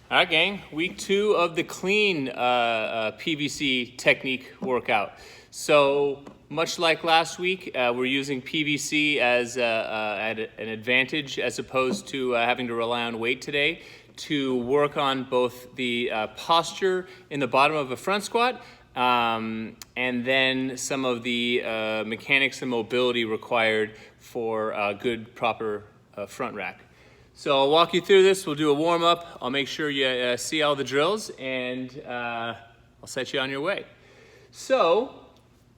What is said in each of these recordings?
All right, gang, week 2 of the clean PVC technique workout. So much like last week, we're using PVC as an advantage as opposed to having to rely on weight today to work on both the posture in the bottom of a front squat and then some of the mechanics and mobility required for a good, proper front rack. So I'll walk you through this. We'll do a warm up. I'll make sure you see all the drills, and I'll set you on your way. So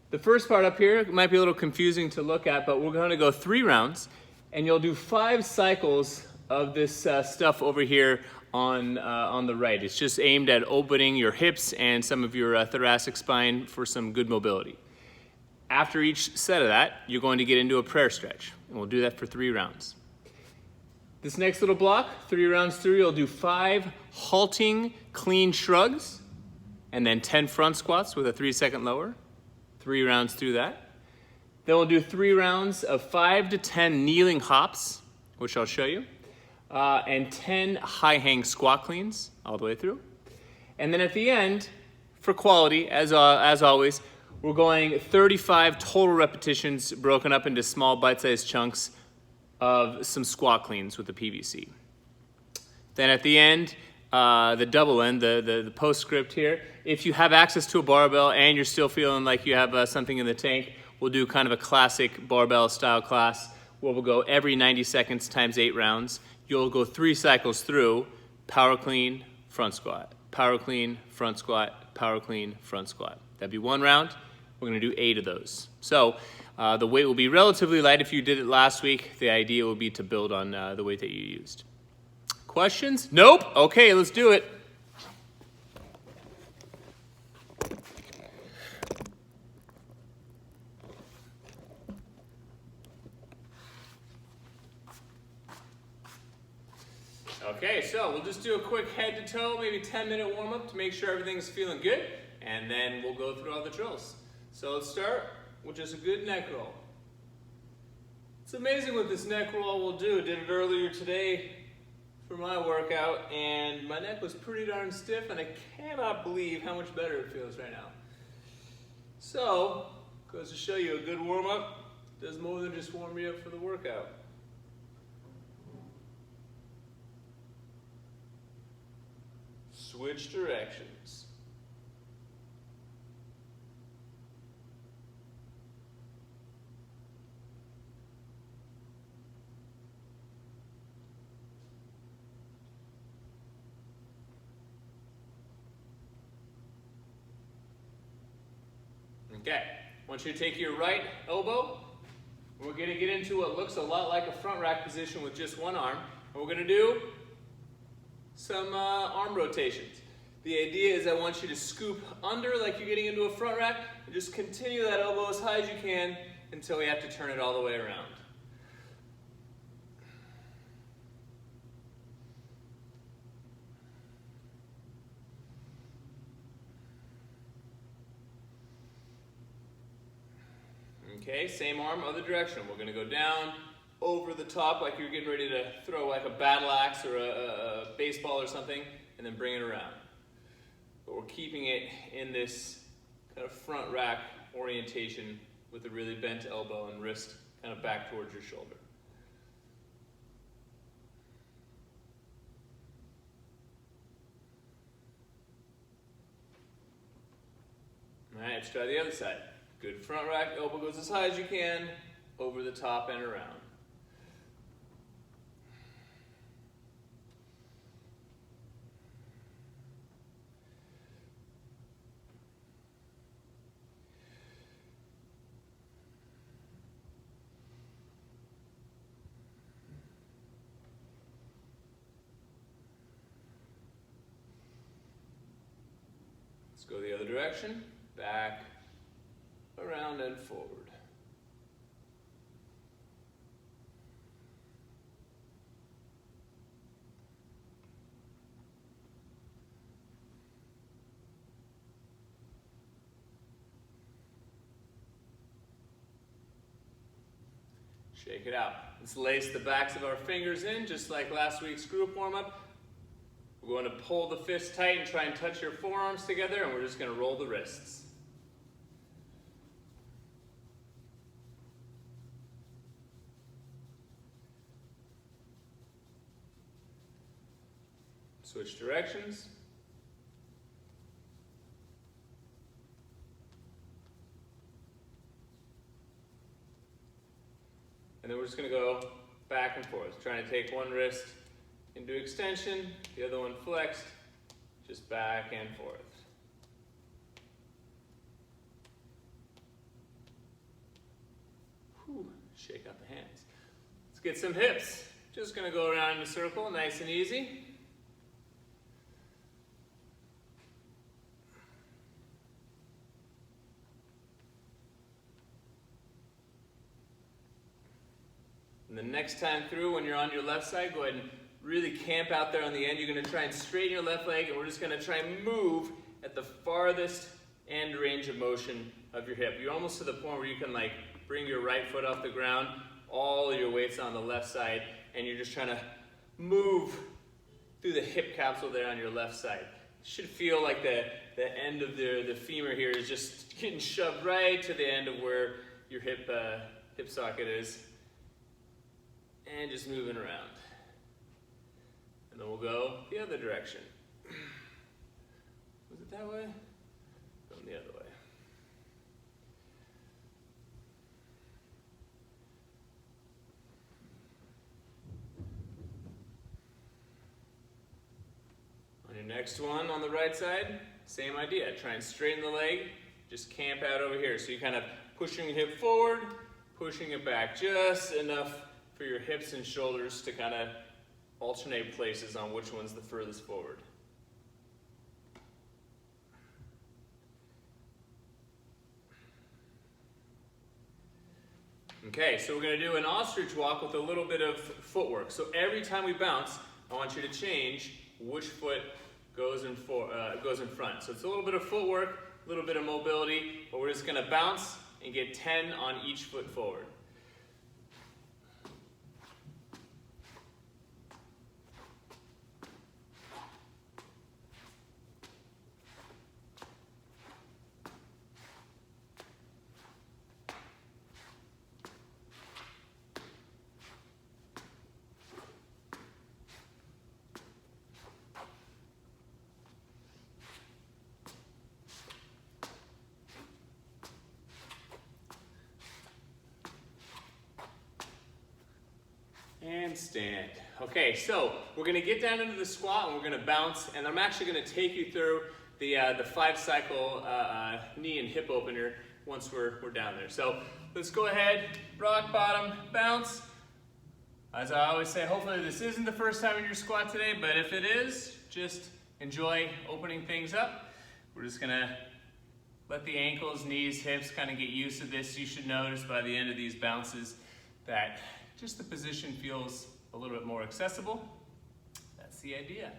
the first part up here might be a little confusing to look at, but we're going to go 3 rounds, and you'll do 5 cycles of this stuff over here on the right. It's just aimed at opening your hips and some of your thoracic spine for some good mobility. After each set of that, you're going to get into a prayer stretch, and we'll do that for 3 rounds. This next little block, 3 rounds through, you'll do 5 halting clean shrugs and then 10 front squats with a 3-second lower. 3 rounds through that. Then we'll do 3 rounds of 5 to 10 kneeling hops, which I'll show you, and 10 high hang squat cleans all the way through. And then at the end, for quality, as always, we're going 35 total repetitions broken up into small bite-sized chunks of some squat cleans with the PVC. Then at the end, the double end, the postscript here, if you have access to a barbell and you're still feeling like you have something in the tank, we'll do kind of a classic barbell style class where we'll go every 90 seconds times 8 rounds. You'll go 3 cycles through, power clean, front squat, power clean, front squat, power clean, front squat. That'd be 1 round. We're gonna do 8 of those. So the weight will be relatively light if you did it last week. The idea will be to build on the weight that you used. Questions? Nope? Okay, let's do it. Okay, so we'll just do a quick head to toe, maybe 10-minute warm up to make sure everything's feeling good, and then we'll go through all the drills. So let's start with just a good neck roll. It's amazing what this neck roll will do. Did it earlier today for my workout, and my neck was pretty darn stiff, and I cannot believe how much better it feels right now. So, goes to show you a good warm up does more than just warm you up for the workout. Switch directions. Okay, I want you to take your right elbow. We're going to get into what looks a lot like a front rack position with just one arm. And we're going to do some arm rotations. The idea is I want you to scoop under like you're getting into a front rack and just continue that elbow as high as you can until we have to turn it all the way around. Okay, same arm, other direction. We're going to go down, over the top like you're getting ready to throw like a battle axe or a baseball or something, and then bring it around. But we're keeping it in this kind of front rack orientation with a really bent elbow and wrist kind of back towards your shoulder. All right, let's try the other side. Good front rack, elbow goes as high as you can, over the top and around. Let's go the other direction, back, around and forward. Shake it out. Let's lace the backs of our fingers in, just like last week's group warm-up. We're going to pull the fist tight and try and touch your forearms together, and we're just going to roll the wrists. Switch directions. And then we're just going to go back and forth, trying to take one wrist into extension, the other one flexed, just back and forth. Whew, shake out the hands. Let's get some hips. Just going to go around in a circle, nice and easy. And the next time through, when you're on your left side, go ahead and really camp out there on the end. You're going to try and straighten your left leg, and we're just going to try and move at the farthest end range of motion of your hip. You're almost to the point where you can like bring your right foot off the ground, all of your weight's on the left side, and you're just trying to move through the hip capsule there on your left side. You should feel like the end of the femur here is just getting shoved right to the end of where your hip socket is. And just moving around. And then we'll go the other direction. Was it that way? Going the other way. On your next one on the right side, same idea. Try and straighten the leg. Just camp out over here. So you're kind of pushing your hip forward, pushing it back just enough for your hips and shoulders to kind of alternate places on which one's the furthest forward. Okay, so we're going to do an ostrich walk with a little bit of footwork. So every time we bounce, I want you to change which foot goes in front. So it's a little bit of footwork, a little bit of mobility, but we're just going to bounce and get 10 on each foot forward. And stand. Okay, so we're going to get down into the squat and we're going to bounce, and I'm actually going to take you through the 5-cycle knee and hip opener once we're down there. So let's go ahead, rock bottom, bounce. As I always say, hopefully this isn't the first time in your squat today, but if it is, just enjoy opening things up. We're just going to let the ankles, knees, hips kind of get used to this. You should notice by the end of these bounces that just the position feels a little bit more accessible. That's the idea.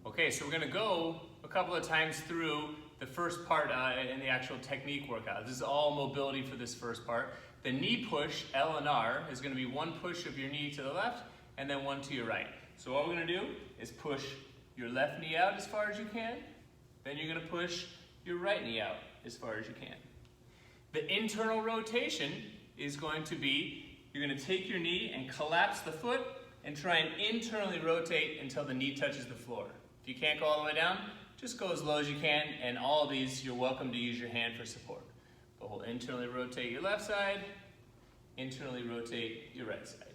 Okay, so we're going to go a couple of times through the first part in the actual technique workout. This is all mobility for this first part. The knee push, L and R, is going to be one push of your knee to the left and then one to your right. So what we're going to do is push your left knee out as far as you can. Then you're going to push your right knee out as far as you can. The internal rotation is going to be, you're going to take your knee and collapse the foot and try and internally rotate until the knee touches the floor. If you can't go all the way down, just go as low as you can, and all of these, you're welcome to use your hand for support. But we'll internally rotate your left side, internally rotate your right side.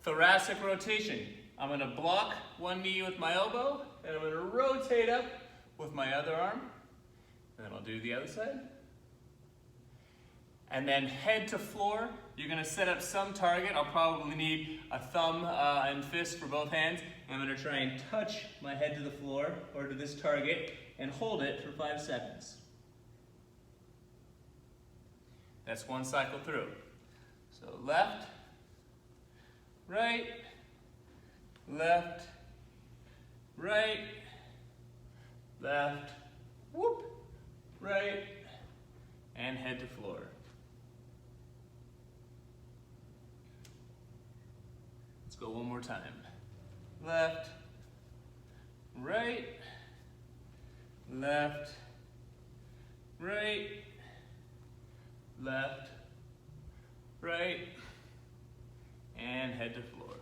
Thoracic rotation. I'm going to block one knee with my elbow, and I'm going to rotate up with my other arm, and then I'll do the other side. And then head to floor, you're going to set up some target. I'll probably need a thumb and fist for both hands. I'm going to try and touch my head to the floor or to this target and hold it for 5 seconds. That's one cycle through. So left, right, left, right, left, whoop, right, and head to floor. Let's go one more time. Left, right, left, right, left, right, and head to floor.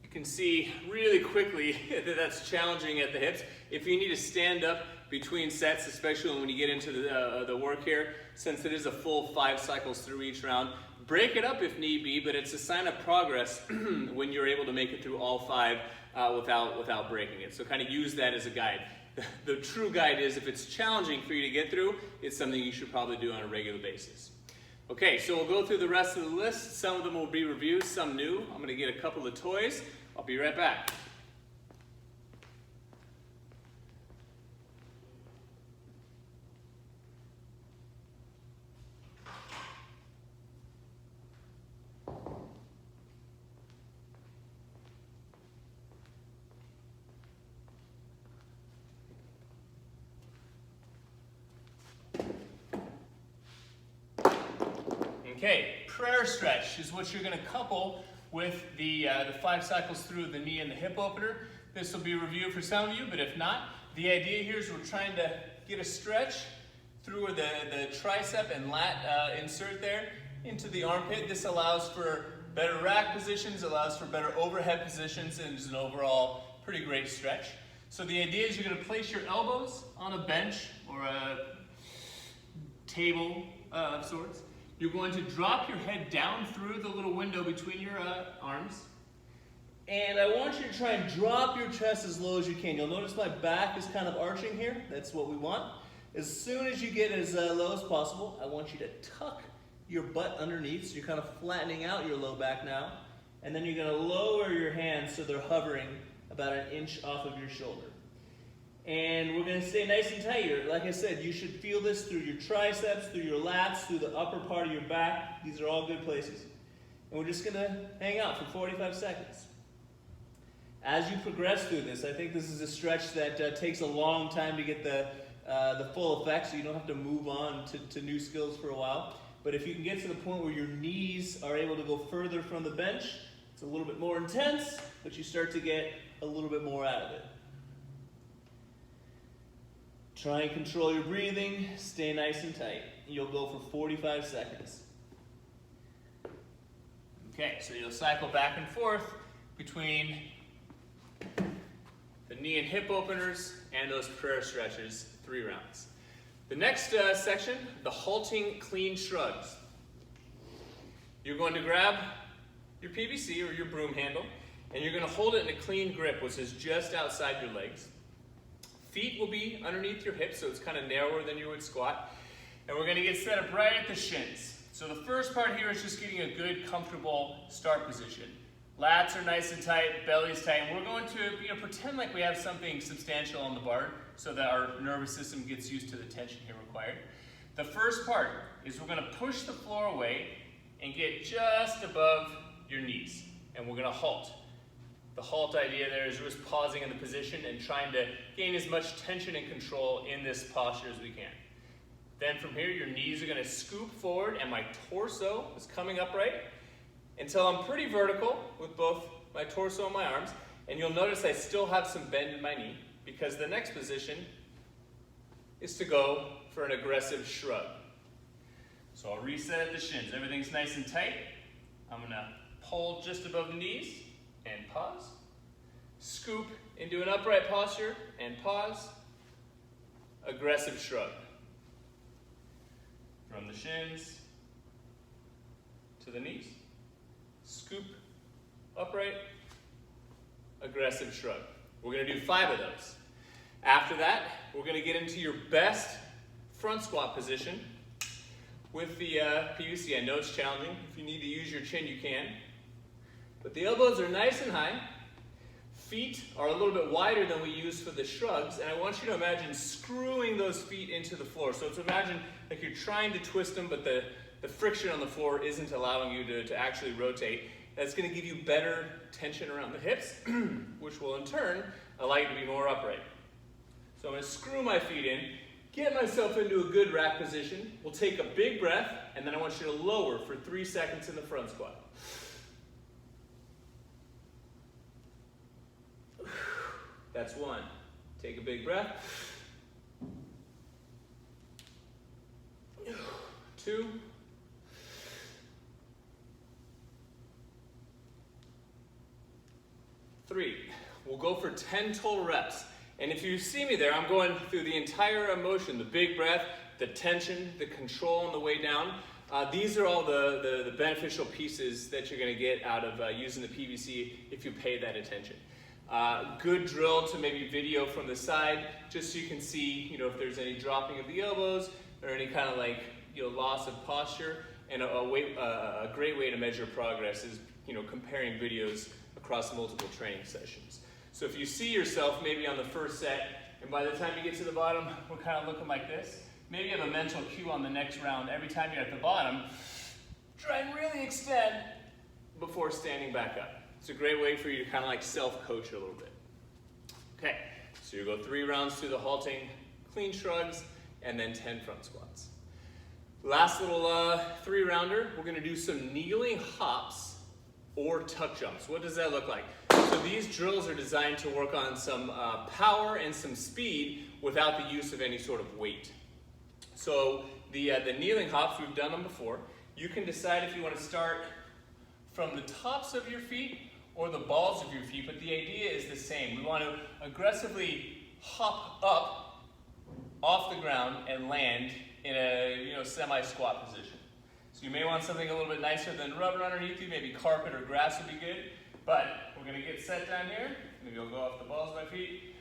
You can see really quickly that that's challenging at the hips. If you need to stand up between sets, especially when you get into the work here, since it is a full 5 cycles through each round, break it up if need be, but it's a sign of progress when you're able to make it through all 5 without breaking it. So kind of use that as a guide. The true guide is if it's challenging for you to get through, it's something you should probably do on a regular basis. Okay, so we'll go through the rest of the list. Some of them will be reviews, some new. I'm going to get a couple of toys. I'll be right back. Okay, prayer stretch is what you're going to couple with the 5 cycles through the knee and the hip opener. This will be a review for some of you, but if not, the idea here is we're trying to get a stretch through the tricep and lat insert there into the armpit. This allows for better rack positions, allows for better overhead positions, and is an overall pretty great stretch. So the idea is you're going to place your elbows on a bench or a table of sorts. You're going to drop your head down through the little window between your arms. And I want you to try and drop your chest as low as you can. You'll notice my back is kind of arching here. That's what we want. As soon as you get as low as possible, I want you to tuck your butt underneath. So you're kind of flattening out your low back now. And then you're going to lower your hands so they're hovering about 1 inch off of your shoulder. And we're going to stay nice and tight here. Like I said, you should feel this through your triceps, through your lats, through the upper part of your back. These are all good places. And we're just going to hang out for 45 seconds. As you progress through this, I think this is a stretch that takes a long time to get the full effect, so you don't have to move on to new skills for a while. But if you can get to the point where your knees are able to go further from the bench, it's a little bit more intense, but you start to get a little bit more out of it. Try and control your breathing, stay nice and tight. You'll go for 45 seconds. Okay, so you'll cycle back and forth between the knee and hip openers and those prayer stretches, 3 rounds. The next section, the halting clean shrugs. You're going to grab your PVC or your broom handle, and you're going to hold it in a clean grip, which is just outside your legs. Feet will be underneath your hips, so it's kind of narrower than you would squat. And we're going to get set up right at the shins. So the first part here is just getting a good, comfortable start position. Lats are nice and tight, belly's tight, and we're going to pretend like we have something substantial on the bar so that our nervous system gets used to the tension here required. The first part is we're going to push the floor away and get just above your knees, and we're going to halt. The halt idea there is just pausing in the position and trying to gain as much tension and control in this posture as we can. Then from here, your knees are going to scoop forward and my torso is coming upright until I'm pretty vertical with both my torso and my arms. And you'll notice I still have some bend in my knee because the next position is to go for an aggressive shrug. So I'll reset at the shins. Everything's nice and tight. I'm going to pull just above the knees and pause. Scoop into an upright posture and pause. Aggressive shrug. From the shins to the knees. Scoop, upright, aggressive shrug. We're going to do 5 of those. After that, we're going to get into your best front squat position with the PVC. I know it's challenging. If you need to use your chin, you can. But the elbows are nice and high. feet are a little bit wider than we use for the shrugs, and I want you to imagine screwing those feet into the floor. So imagine like you're trying to twist them, but the friction on the floor isn't allowing you to actually rotate. That's going to give you better tension around the hips, which will in turn allow you to be more upright. So I'm going to screw my feet in, get myself into a good rack position. We'll take a big breath, and then I want you to lower for 3 seconds in the front squat. That's 1. Take a big breath. 2. 3. We'll go for 10 total reps. And if you see me there, I'm going through the entire motion, the big breath, the tension, the control on the way down. These are all the beneficial pieces that you're going to get out of using the PVC if you pay that attention. Good drill to maybe video from the side, just so you can see, if there's any dropping of the elbows or any kind of loss of posture. And a great way to measure progress is, comparing videos across multiple training sessions. So if you see yourself maybe on the first set, and by the time you get to the bottom, we're kind of looking like this. Maybe you have a mental cue on the next round. Every time you're at the bottom, try and really extend before standing back up. It's a great way for you to kind of self-coach a little bit. Okay, so you go 3 rounds through the halting clean shrugs, and then 10 front squats. Last little 3-rounder, we're gonna do some kneeling hops or tuck jumps. What does that look like? So these drills are designed to work on some power and some speed without the use of any sort of weight. So the kneeling hops, we've done them before. You can decide if you want to start from the tops of your feet or the balls of your feet, but the idea is the same. We want to aggressively hop up off the ground and land in a semi-squat position. So you may want something a little bit nicer than rubber underneath you, maybe carpet or grass would be good, but we're going to get set down here. Maybe I'll go off the balls of my feet.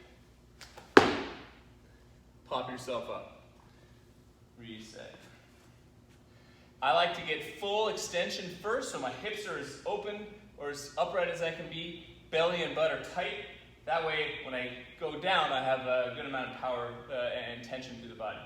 Pop yourself up. Reset. I like to get full extension first, so my hips are as open or as upright as I can be, belly and butt are tight. That way, when I go down, I have a good amount of power and tension through the body.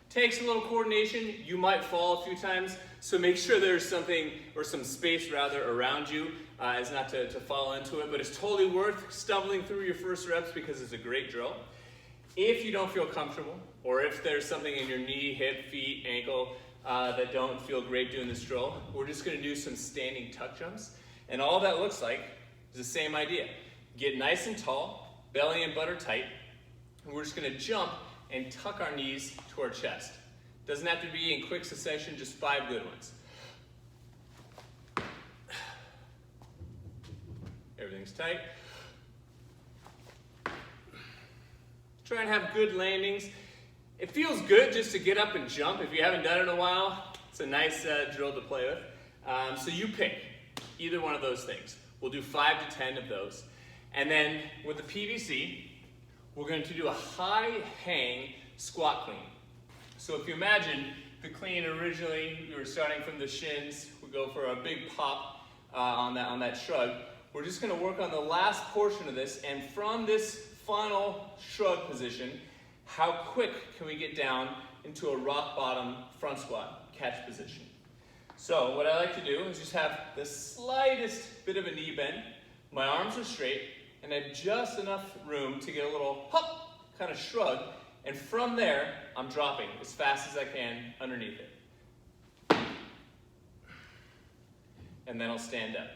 Takes a little coordination. You might fall a few times, so make sure there's something, or some space rather, around you as not to fall into it, but it's totally worth stumbling through your first reps because it's a great drill. If you don't feel comfortable, or if there's something in your knee, hip, feet, ankle that don't feel great doing this drill, we're just going to do some standing tuck jumps. And all that looks like is the same idea. Get nice and tall, belly and butt are tight, and we're just going to jump and tuck our knees to our chest. Doesn't have to be in quick succession, just 5 good ones. Everything's tight. Try and have good landings. It feels good just to get up and jump. If you haven't done it in a while, it's a nice drill to play with. So you pick either one of those things. We'll do 5 to 10 of those. And then with the PVC, we're going to do a high hang squat clean. So if you imagine the clean originally, you were starting from the shins, we go for a big pop on that shrug. We're just going to work on the last portion of this, and from this final shrug position, how quick can we get down into a rock bottom front squat catch position. So what I like to do is just have the slightest bit of a knee bend, my arms are straight, and I have just enough room to get a little hop, kind of shrug, and from there, I'm dropping as fast as I can underneath it. And then I'll stand up.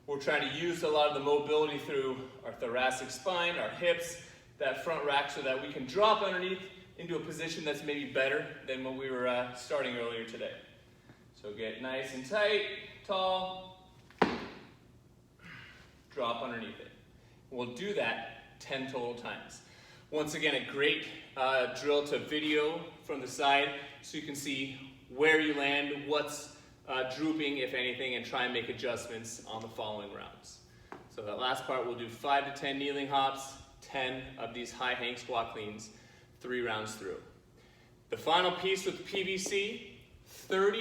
We're trying to use a lot of the mobility through our thoracic spine, our hips, that front rack, so that we can drop underneath into a position that's maybe better than when we were starting earlier today. So get nice and tight, tall, drop underneath it. We'll do that 10 total times. Once again, a great drill to video from the side so you can see where you land, what's drooping, if anything, and try and make adjustments on the following rounds. So that last part, we'll do 5 to 10 kneeling hops, 10 of these high hang squat cleans, 3 rounds through. The final piece with PVC, 30